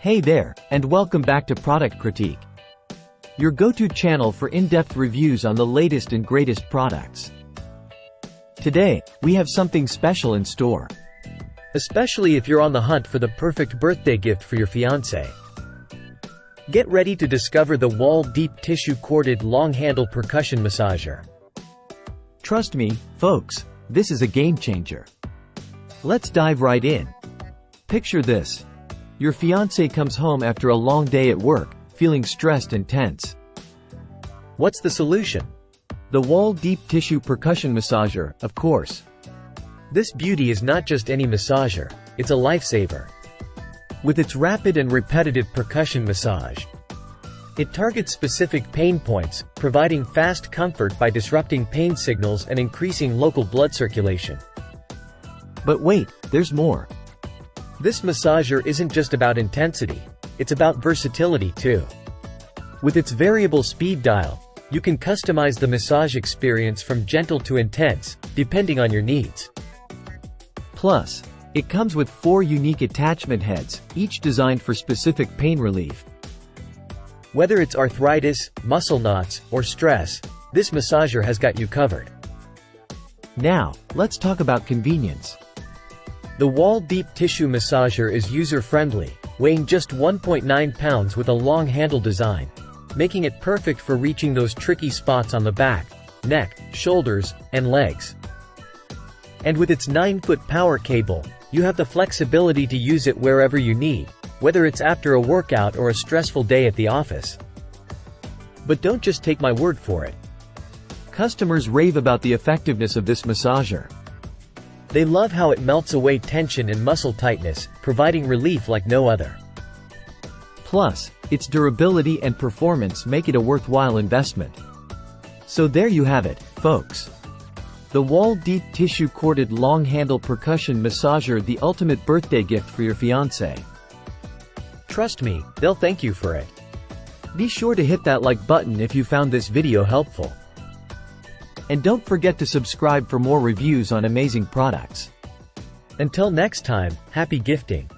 Hey there, and welcome back to Product Critique, your go-to channel for in-depth reviews on the latest and greatest products. Today, we have something special in store. Especially if you're on the hunt for the perfect birthday gift for your fiancé. Get ready to discover the Wahl Deep Tissue Corded Long-Handle Percussion Massager. Trust me, folks, this is a game changer. Let's dive right in. Picture this. Your fiancé comes home after a long day at work, feeling stressed and tense. What's the solution? The Wahl Deep Tissue Percussion Massager, of course. This beauty is not just any massager, it's a lifesaver. With its rapid and repetitive percussion massage, it targets specific pain points, providing fast comfort by disrupting pain signals and increasing local blood circulation. But wait, there's more. This massager isn't just about intensity, it's about versatility too. With its variable speed dial, you can customize the massage experience from gentle to intense, depending on your needs. Plus, it comes with 4 unique attachment heads, each designed for specific pain relief. Whether it's arthritis, muscle knots, or stress, this massager has got you covered. Now, let's talk about convenience. The Wahl Deep Tissue Massager is user-friendly, weighing just 1.9 pounds with a long handle design, making it perfect for reaching those tricky spots on the back, neck, shoulders, and legs. And with its 9-foot power cable, you have the flexibility to use it wherever you need, whether it's after a workout or a stressful day at the office. But don't just take my word for it. Customers rave about the effectiveness of this massager. They love how it melts away tension and muscle tightness, providing relief like no other. Plus, its durability and performance make it a worthwhile investment. So there you have it, folks. The Wahl Deep Tissue Corded Long-Handle Percussion Massager, the ultimate birthday gift for your fiancé. Trust me, they'll thank you for it. Be sure to hit that like button if you found this video helpful. And don't forget to subscribe for more reviews on amazing products. Until next time, happy gifting!